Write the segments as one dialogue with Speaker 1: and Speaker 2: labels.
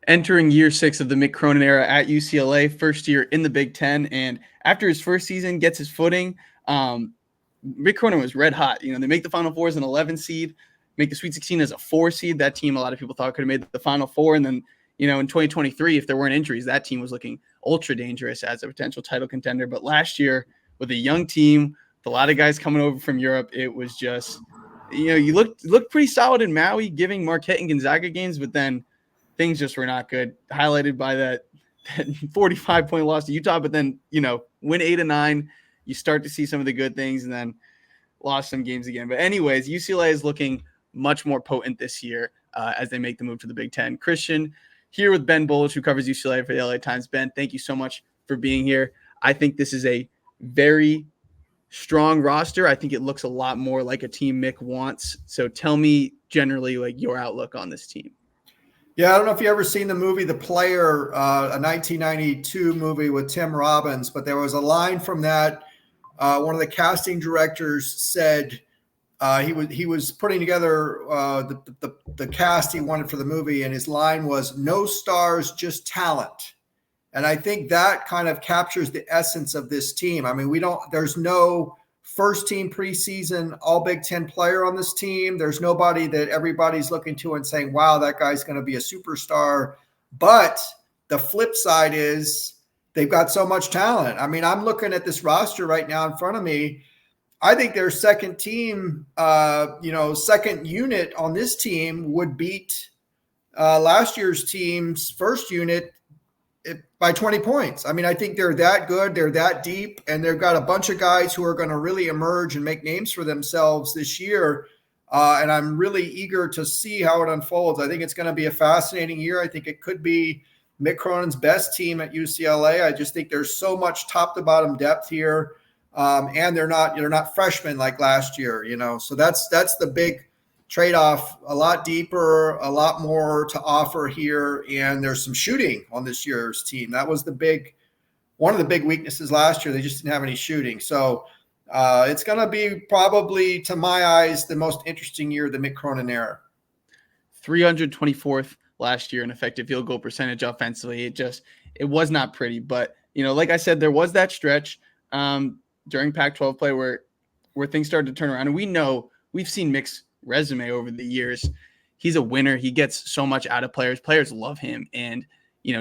Speaker 1: entering year 6 of the Mick Cronin era at UCLA, first year in the Big Ten. And after his first season, gets his footing. Mick Cronin was red hot. They make the Final Four as an 11 seed, make the Sweet 16 as a 4 seed. That team, a lot of people thought could have made the Final Four. And then, in 2023, if there weren't injuries, that team was looking ultra dangerous as a potential title contender. But last year, with a young team, with a lot of guys coming over from Europe, it was just, you looked pretty solid in Maui, giving Marquette and Gonzaga games, but then things just were not good, highlighted by that 45-point loss to Utah. But then, win 8 of 9, you start to see some of the good things, and then lost some games again. But anyways, UCLA is looking much more potent this year as they make the move to the Big Ten. Christian, here with Ben Bolch, who covers UCLA for the LA Times. Ben, thank you so much for being here. I think this is a very strong roster. I think it looks a lot more like a team Mick wants. So tell me generally your outlook on this team.
Speaker 2: Yeah, I don't know if you ever seen the movie The Player, a 1992 movie with Tim Robbins, but there was a line from that. One of the casting directors said he was putting together the cast he wanted for the movie, and his line was, "No stars, just talent." And I think that kind of captures the essence of this team. I mean, there's no first team preseason all Big Ten player on this team. There's nobody that everybody's looking to and saying, wow, that guy's going to be a superstar. But the flip side is they've got so much talent. I mean, I'm looking at this roster right now in front of me. I think their second team, second unit on this team would beat last year's team's first unit by 20 points. I mean, I think they're that good. They're that deep, and they've got a bunch of guys who are going to really emerge and make names for themselves this year. And I'm really eager to see how it unfolds. I think it's going to be a fascinating year. I think it could be Mick Cronin's best team at UCLA. I just think there's so much top to bottom depth here. And they're not freshmen like last year, So that's the big trade-off, a lot deeper, a lot more to offer here. And there's some shooting on this year's team. That was one of the big weaknesses last year. They just didn't have any shooting. So it's going to be probably, to my eyes, the most interesting year of the Mick Cronin era.
Speaker 1: 324th last year in effective field goal percentage offensively. It was not pretty, but like I said, there was that stretch during Pac-12 play where things started to turn around. And we've seen Mick's resume over the years. He's a winner. He gets so much out of players. Players love him. And,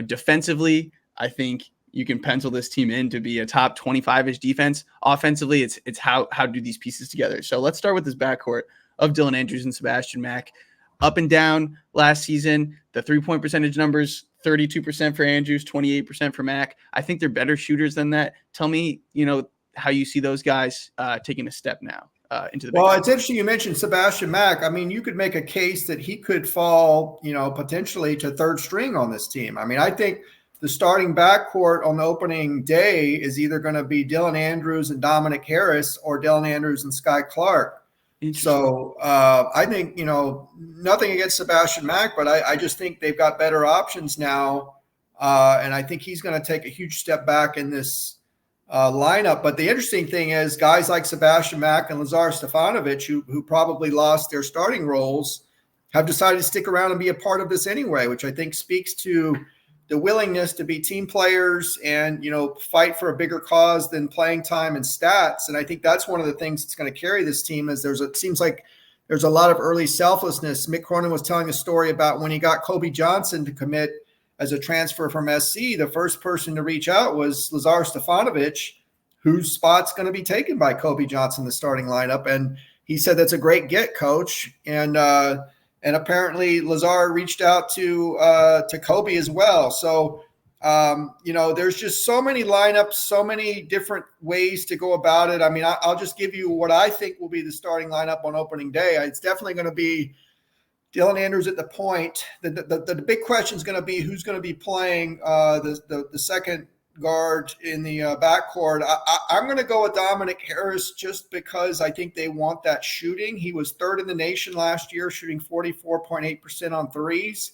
Speaker 1: defensively, I think you can pencil this team in to be a top 25-ish defense. Offensively, it's how do these pieces together. So let's start with this backcourt of Dylan Andrews and Sebastian Mack. Up and down last season, the three-point percentage numbers, 32% for Andrews, 28% for Mack. I think they're better shooters than that. Tell me, how you see those guys taking a step now into the Big Ten.
Speaker 2: It's interesting you mentioned Sebastian Mack. I mean, you could make a case that he could fall, potentially to third string on this team. I mean, I think the starting backcourt on the opening day is either going to be Dylan Andrews and Dominic Harris or Dylan Andrews and Sky Clark. So I think, nothing against Sebastian Mack, but I just think they've got better options now. And I think he's going to take a huge step back in this lineup. But the interesting thing is guys like Sebastian Mack and Lazar Stefanovic, who probably lost their starting roles, have decided to stick around and be a part of this anyway, which I think speaks to the willingness to be team players and, fight for a bigger cause than playing time and stats. And I think that's one of the things that's going to carry this team is it seems like there's a lot of early selflessness. Mick Cronin was telling a story about when he got Kobe Johnson to commit as a transfer from SC, the first person to reach out was Lazar Stefanovic, whose spot's going to be taken by Kobe Johnson, the starting lineup. And he said, that's a great get, coach. And apparently Lazar reached out to Kobe as well. So, there's just so many lineups, so many different ways to go about it. I mean, I'll just give you what I think will be the starting lineup on opening day. It's definitely going to be Dylan Andrews at the point. The big question is going to be who's going to be playing the second guard in the backcourt. I'm going to go with Dominic Harris just because I think they want that shooting. He was third in the nation last year, shooting 44.8% on threes.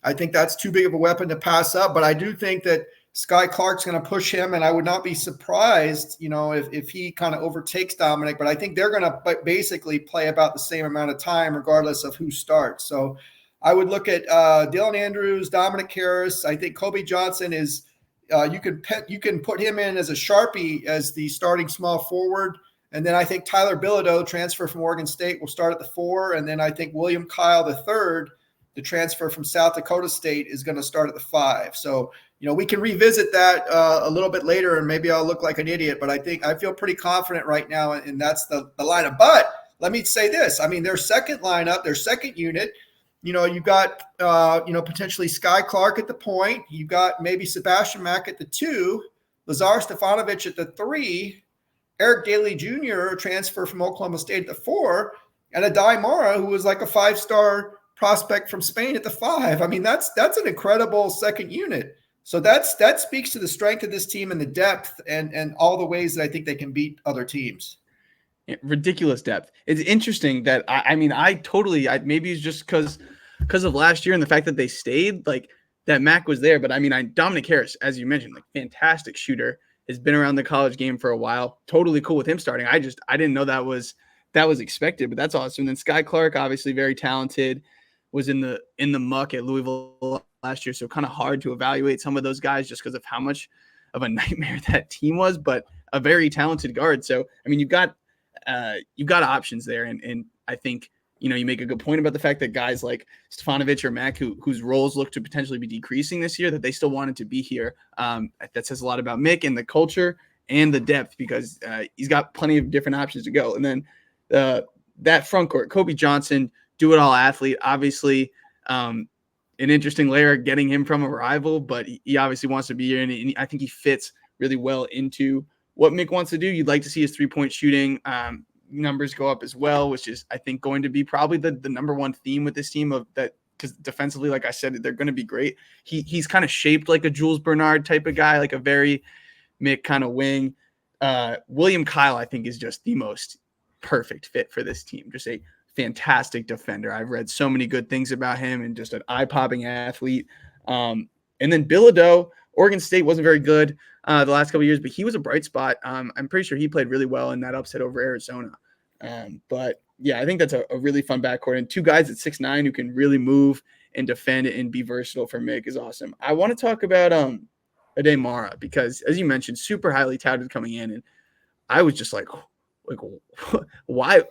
Speaker 2: I think that's too big of a weapon to pass up, but I do think that Sky Clark's going to push him, and I would not be surprised, if he kind of overtakes Dominic, but I think they're going to basically play about the same amount of time regardless of who starts. So I would look at Dylan Andrews, Dominic Harris. I think Kobe Johnson is you can put him in as a Sharpie as the starting small forward. And then I think Tyler Bilodeau, transfer from Oregon State, will start at the 4. And then I think William Kyle III, the transfer from South Dakota State, is going to start at the 5. So, we can revisit that a little bit later, and maybe I'll look like an idiot. But I feel pretty confident right now, and that's the lineup. But let me say this. I mean, their second lineup, their second unit, you've got, potentially Sky Clark at the point. You've got maybe Sebastian Mack at the 2, Lazar Stefanovic at the 3, Eric Daly Jr., transfer from Oklahoma State at the 4, and Adai Mara, who was like a 5-star prospect from Spain at the 5. I mean, that's an incredible second unit. So that speaks to the strength of this team and the depth and all the ways that I think they can beat other teams.
Speaker 1: Ridiculous depth. It's interesting that maybe it's just because of last year and the fact that they stayed, like that Mac was there. But Dominic Harris, as you mentioned, like fantastic shooter, has been around the college game for a while. Totally cool with him starting. I didn't know that was expected, but that's awesome. And then Sky Clark, obviously very talented, was in the muck at Louisville last year, so kind of hard to evaluate some of those guys just because of how much of a nightmare that team was, but a very talented guard. So you've got options there, and I think you make a good point about the fact that guys like Stefanovic or Mack, whose roles look to potentially be decreasing this year, that they still wanted to be here. That says a lot about Mick and the culture and the depth, because he's got plenty of different options to go. And then that front court, Kobe Johnson, do-it-all athlete, obviously an interesting layer getting him from a rival, but he obviously wants to be here, and I think he fits really well into what Mick wants to do. You'd like to see his three-point shooting numbers go up as well, which is, I think, going to be probably the number one theme with this team, of that, because defensively, like I said, they're going to be great. He's kind of shaped like a Jules Bernard type of guy, like a very Mick kind of wing. William Kyle, I think, is just the most perfect fit for this team. Just a fantastic defender. I've read so many good things about him, and just an eye-popping athlete. And then Bilodeau, Oregon State wasn't very good the last couple of years, but he was a bright spot. I'm pretty sure he played really well in that upset over Arizona. But yeah, I think that's a really fun backcourt, and two guys at 6'9" who can really move and defend and be versatile for Mick is awesome. I want to talk about Adai Mara, because, as you mentioned, super highly touted coming in, and I was just like why?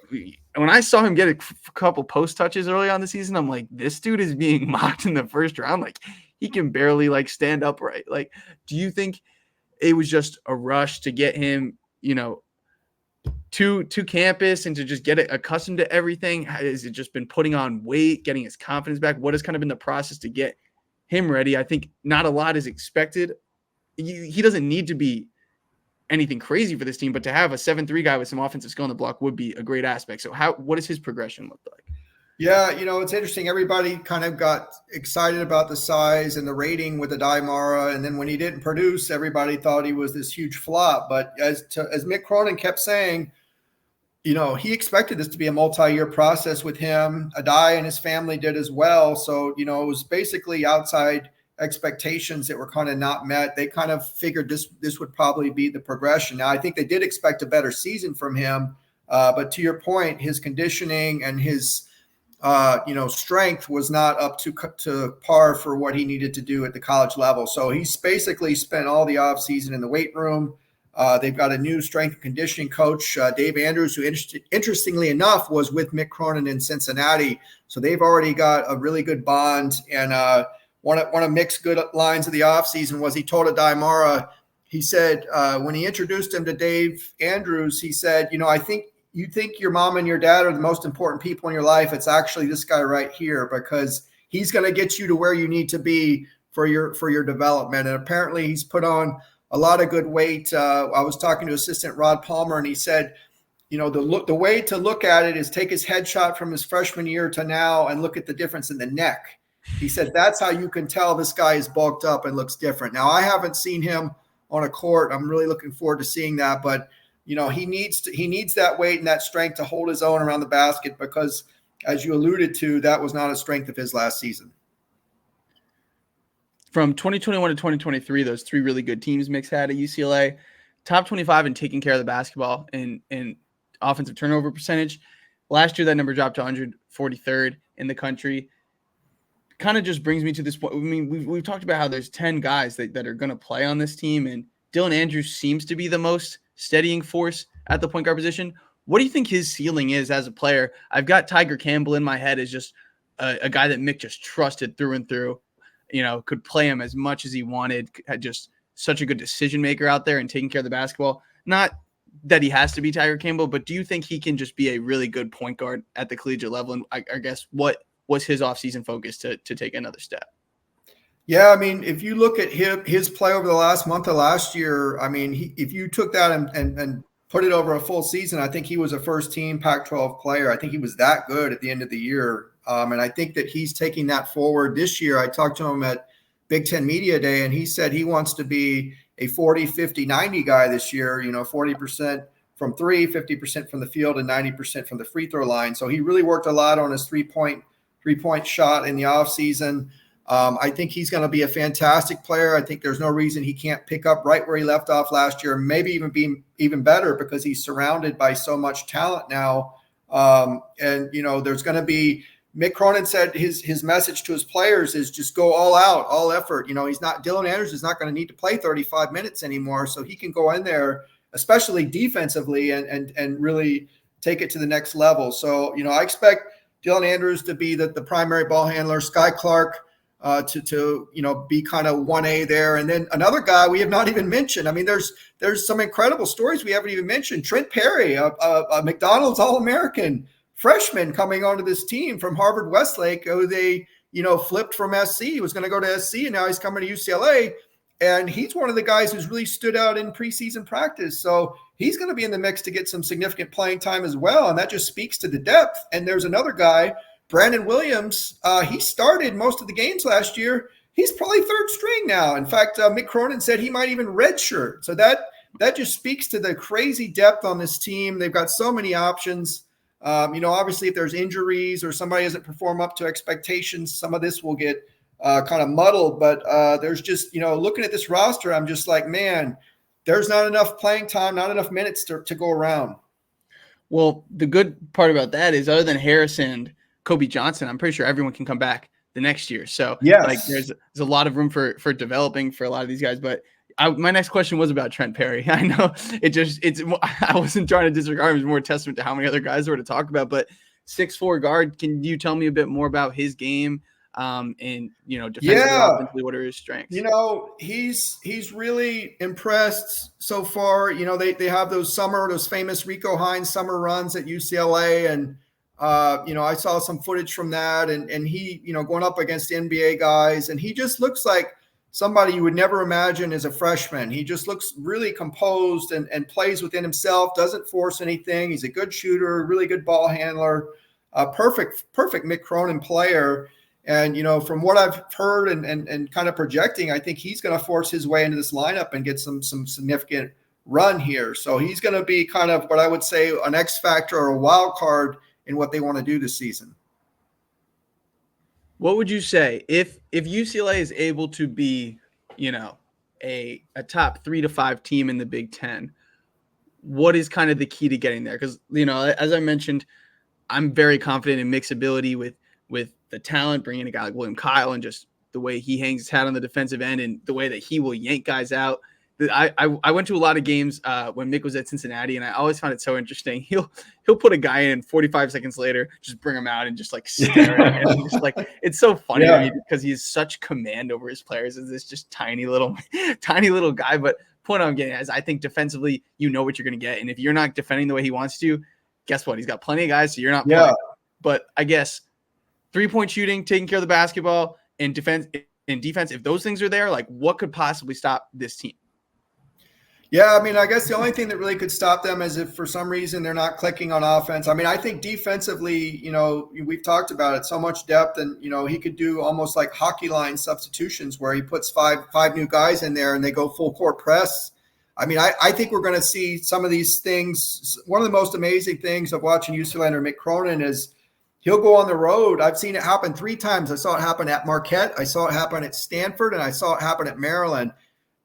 Speaker 1: When I saw him get a couple post touches early on the season, I'm like, this dude is being mocked in the first round. Like, he can barely stand upright. Like, do you think it was just a rush to get him, to campus and to just get accustomed to everything? Has it just been putting on weight, getting his confidence back? What has kind of been the process to get him ready? I think not a lot is expected. He doesn't need to be anything crazy for this team, but to have a 7'3" guy with some offensive skill on the block would be a great aspect. So what does his progression look like?
Speaker 2: Yeah, it's interesting. Everybody kind of got excited about the size and the rating with Adai Mara, and then when he didn't produce, everybody thought he was this huge flop. But as Mick Cronin kept saying, he expected this to be a multi-year process with him. Adai and his family did as well. So, it was basically outside expectations that were kind of not met. They kind of figured this would probably be the progression. Now, I think they did expect a better season from him. But to your point, his conditioning and his strength was not up to par for what he needed to do at the college level. So he's basically spent all the offseason in the weight room. They've got a new strength and conditioning coach, Dave Andrews, who interestingly enough was with Mick Cronin in Cincinnati. So they've already got a really good bond. And one of Mick's good lines of the offseason was he told Adai Mara, he said, when he introduced him to Dave Andrews, he said, I think you think your mom and your dad are the most important people in your life. It's actually this guy right here, because he's going to get you to where you need to be for your development. And apparently he's put on a lot of good weight. I was talking to assistant Rod Palmer, and he said, the way to look at it is take his headshot from his freshman year to now and look at the difference in the neck. He said, that's how you can tell this guy is bulked up and looks different. Now, I haven't seen him on a court. I'm really looking forward to seeing that, but he needs that weight and that strength to hold his own around the basket, because, as you alluded to, that was not a strength of his last season.
Speaker 1: From 2021 to 2023, those three really good teams Mick's had at UCLA, top 25 in taking care of the basketball and offensive turnover percentage. Last year, that number dropped to 143rd in the country. kind of just brings me to this point. I mean, we've talked about how there's 10 guys that are going to play on this team, and Dylan Andrews seems to be the most steadying force at the point guard position. What do you think his ceiling is as a player? I've got Tiger Campbell in my head as just a guy that Mick just trusted through and through, could play him as much as he wanted, had just such a good decision maker out there and taking care of the basketball. Not that he has to be Tiger Campbell, but do you think he can just be a really good point guard at the collegiate level? And I guess what was his offseason focus to take another step?
Speaker 2: Yeah, I mean, if you look at his play over the last month of last year, I mean, if you took that and put it over a full season, I think he was a first-team Pac-12 player. I think he was that good at the end of the year. And I think that he's taking that forward this year. I talked to him at Big Ten Media Day, and he said he wants to be a 40, 50, 90 guy this year, 40% from three, 50% from the field, and 90% from the free throw line. So he really worked a lot on his three-point shot in the offseason. I think he's going to be a fantastic player. I think there's no reason he can't pick up right where he left off last year, maybe even be even better because he's surrounded by so much talent now. There's going to be – Mick Cronin said his message to his players is just go all out, all effort. Dylan Andrews is not going to need to play 35 minutes anymore, so he can go in there, especially defensively, and really take it to the next level. So, I expect Dylan Andrews to be the primary ball handler, Sky Clark to be kind of 1A there. And then another guy we have not even mentioned. I mean, there's some incredible stories we haven't even mentioned. Trent Perry, a McDonald's All-American freshman coming onto this team from Harvard Westlake, who they, flipped from SC. He was going to go to SC, and now he's coming to UCLA. And he's one of the guys who's really stood out in preseason practice. So he's going to be in the mix to get some significant playing time as well. And that just speaks to the depth. And there's another guy, Brandon Williams. He started most of the games last year. He's probably third string now. In fact, Mick Cronin said he might even redshirt. So that just speaks to the crazy depth on this team. They've got so many options. Obviously, if there's injuries or somebody doesn't perform up to expectations, some of this will get kind of muddled. But there's just, looking at this roster, I'm just like, man, there's not enough playing time, not enough minutes to go around.
Speaker 1: Well, the good part about that is other than Harris and Kobe Johnson, I'm pretty sure everyone can come back the next year. So
Speaker 2: yes,
Speaker 1: there's a lot of room for developing for a lot of these guys. But my next question was about Trent Perry. I know I wasn't trying to disregard him. It was more a testament to how many other guys were to talk about. But 6'4" guard, can you tell me a bit more about his game? And defensively, offensively, what are his strengths?
Speaker 2: He's really impressed so far. They have those famous Rico Hines summer runs at UCLA, and I saw some footage from that, and he going up against NBA guys, and he just looks like somebody you would never imagine as a freshman. He just looks really composed and plays within himself, doesn't force anything. He's a good shooter, really good ball handler, perfect Mick Cronin player. And, from what I've heard and kind of projecting, I think he's going to force his way into this lineup and get some significant run here. So he's going to be kind of what I would say an X factor or a wild card in what they want to do this season.
Speaker 1: What would you say if UCLA is able to be, a top 3 to 5 team in the Big Ten? What is kind of the key to getting there? Because, as I mentioned, I'm very confident in Mick's ability with the talent, bringing a guy like William Kyle and just the way he hangs his hat on the defensive end and the way that he will yank guys out. I went to a lot of games when Mick was at Cincinnati, and I always found it so interesting. He'll put a guy in 45 seconds later, just bring him out and just stare at him. And just it's so funny to me because he has such command over his players as this just tiny little guy. But point I'm getting at is I think defensively, what you're going to get. And if you're not defending the way he wants to, guess what? He's got plenty of guys, so you're not playing. But I guess 3-point shooting, taking care of the basketball, and defense, if those things are there, what could possibly stop this team?
Speaker 2: Yeah, I mean, I guess the only thing that really could stop them is if for some reason they're not clicking on offense. I mean, I think defensively, we've talked about it, so much depth, and, he could do almost like hockey line substitutions where he puts five new guys in there and they go full court press. I mean, I think we're going to see some of these things. One of the most amazing things of watching UCLA under Mick Cronin is he'll go on the road. I've seen it happen 3 times. I saw it happen at Marquette. I saw it happen at Stanford, and I saw it happen at Maryland.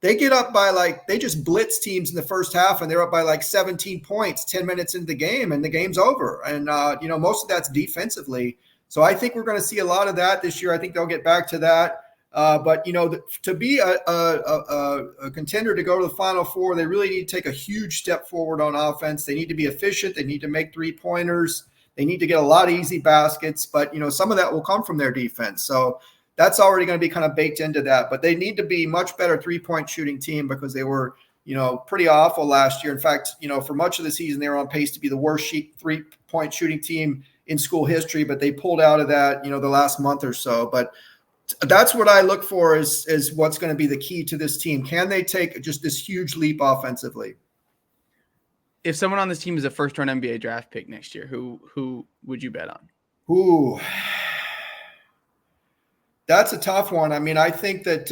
Speaker 2: They get up by they just blitz teams in the first half, and they're up by 17 points 10 minutes into the game, and the game's over. And, most of that's defensively. So I think we're going to see a lot of that this year. I think they'll get back to that. But, to be a contender to go to the Final Four, they really need to take a huge step forward on offense. They need to be efficient. They need to make three-pointers. They need to get a lot of easy baskets. But, some of that will come from their defense. So that's already going to be kind of baked into that. But they need to be much better three-point shooting team because they were, pretty awful last year. In fact, for much of the season, they were on pace to be the worst three-point shooting team in school history. But they pulled out of that, the last month or so. But that's what I look for is what's going to be the key to this team. Can they take just this huge leap offensively?
Speaker 1: If someone on this team is a first-round NBA draft pick next year, who would you bet on?
Speaker 2: Ooh, that's a tough one. I mean, I think that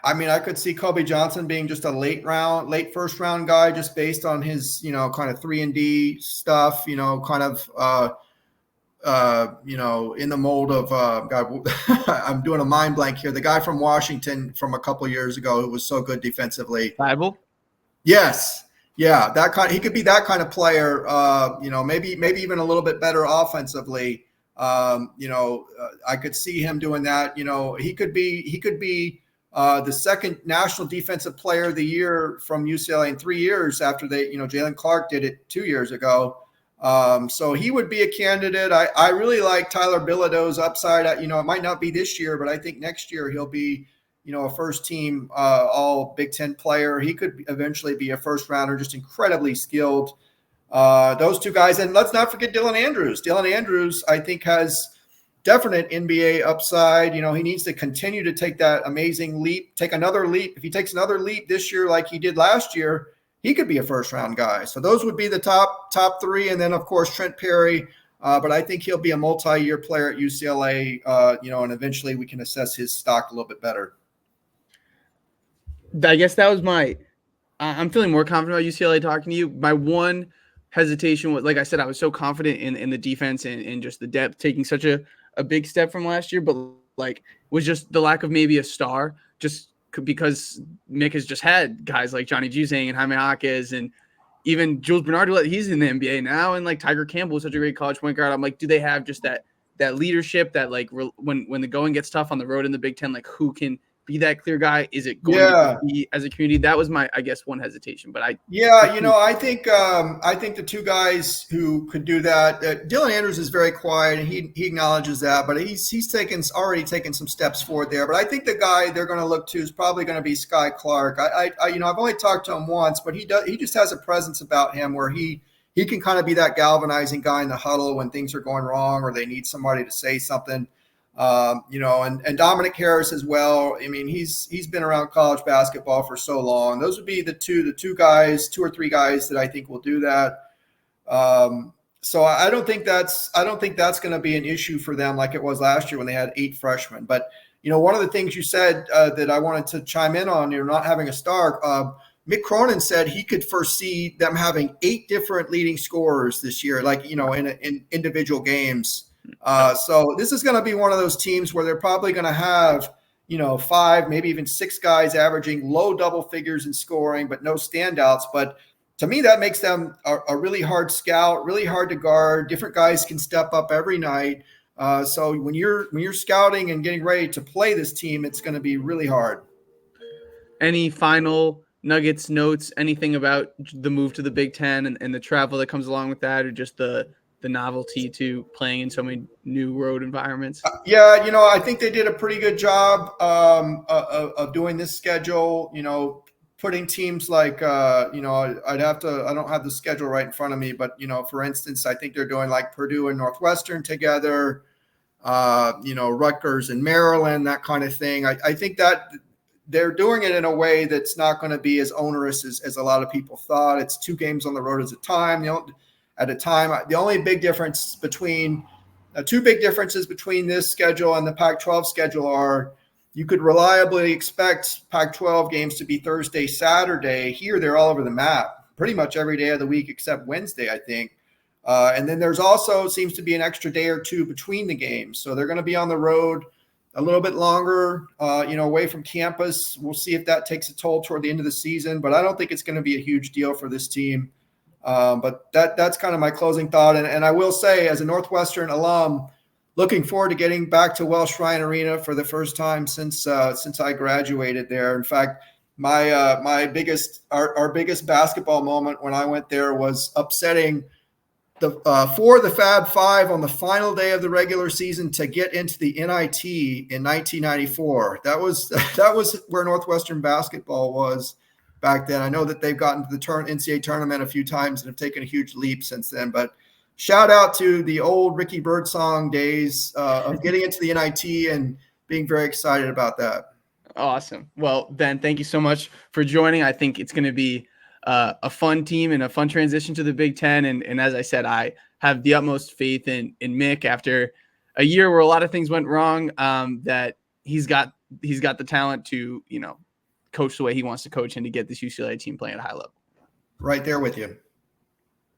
Speaker 2: I could see Kobe Johnson being just a late first round guy, just based on his kind of 3-and-D stuff. Kind of. In the mold of God, I'm doing a mind blank here. The guy from Washington from a couple of years ago who was so good defensively.
Speaker 1: Bible?
Speaker 2: Yes. Yeah. He could be that kind of player, maybe even a little bit better offensively. I could see him doing that. He could be the second National Defensive Player of the Year from UCLA in 3 years after Jalen Clark did it 2 years ago. So he would be a candidate. I really like Tyler Bilodeau's upside. It might not be this year, but I think next year he'll be, a first team all Big Ten player. He could eventually be a first rounder, just incredibly skilled. Those two guys. And let's not forget Dylan Andrews. Dylan Andrews, I think, has definite NBA upside. He needs to continue to take that amazing leap, take another leap. If he takes another leap this year like he did last year, he could be a first-round guy. So those would be the top three. And then, of course, Trent Perry. But I think he'll be a multi-year player at UCLA, and eventually we can assess his stock a little bit better.
Speaker 1: I guess that was I'm feeling more confident about UCLA talking to you. My one hesitation was, like I said, I was so confident in the defense and just the depth taking such a big step from last year, but was just the lack of maybe a star, just because Mick has just had guys like Johnny Juzang and Jaime Jaquez and even Jules Bernard, he's in the NBA now, and Tiger Campbell is such a great college point guard. I'm like, do they have just that leadership that when the going gets tough on the road in the Big Ten, who can be that clear guy? Is it going to be as a community? That was my, I guess, one hesitation. But I
Speaker 2: think the two guys who could do that. Dylan Andrews is very quiet, and he acknowledges that, but he's already taken some steps forward there. But I think the guy they're going to look to is probably going to be Sky Clark. I've only talked to him once, but he just has a presence about him where he can kind of be that galvanizing guy in the huddle when things are going wrong or they need somebody to say something. And Dominic Harris as well. I mean, he's been around college basketball for so long. Those would be the two or three guys that I think will do that. So I don't think that's going to be an issue for them like it was last year when they had 8 freshmen. But one of the things you said that I wanted to chime in on, not having a star. Mick Cronin said he could foresee them having 8 different leading scorers this year, in individual games. So this is going to be one of those teams where they're probably going to have, 5, maybe even 6 guys averaging low double figures in scoring, but no standouts. But to me, that makes them a really hard scout, really hard to guard. Different guys can step up every night. So when you're scouting and getting ready to play this team, it's going to be really hard.
Speaker 1: Any final nuggets, notes, anything about the move to the Big Ten and the travel that comes along with that, or just the novelty to playing in so many new road environments?
Speaker 2: I think they did a pretty good job of doing this schedule, putting teams like, I don't have the schedule right in front of me, but, for instance, I think they're doing Purdue and Northwestern together, Rutgers and Maryland, that kind of thing. I think that they're doing it in a way that's not going to be as onerous as a lot of people thought. It's 2 games on the road at a time. The only big difference between 2 big differences between this schedule and the Pac-12 schedule are you could reliably expect Pac-12 games to be Thursday, Saturday. Here, they're all over the map pretty much every day of the week except Wednesday, I think. And then there's also seems to be an extra day or 2 between the games. So they're going to be on the road a little bit longer, away from campus. We'll see if that takes a toll toward the end of the season, but I don't think it's going to be a huge deal for this team. But that's kind of my closing thought. And I will say, as a Northwestern alum, looking forward to getting back to Welsh Ryan Arena for the first time since I graduated there. In fact, our biggest basketball moment when I went there was upsetting the Fab Five on the final day of the regular season to get into the NIT in 1994. That was where Northwestern basketball was back then. I know that they've gotten to the NCAA tournament a few times and have taken a huge leap since then. But shout out to the old Ricky Birdsong days of getting into the NIT and being very excited about that.
Speaker 1: Awesome. Well, Ben, thank you so much for joining. I think it's going to be a fun team and a fun transition to the Big Ten. And as I said, I have the utmost faith in Mick after a year where a lot of things went wrong, that he's got the talent to, coach the way he wants to coach and to get this UCLA team playing at a high level.
Speaker 2: Right there with you.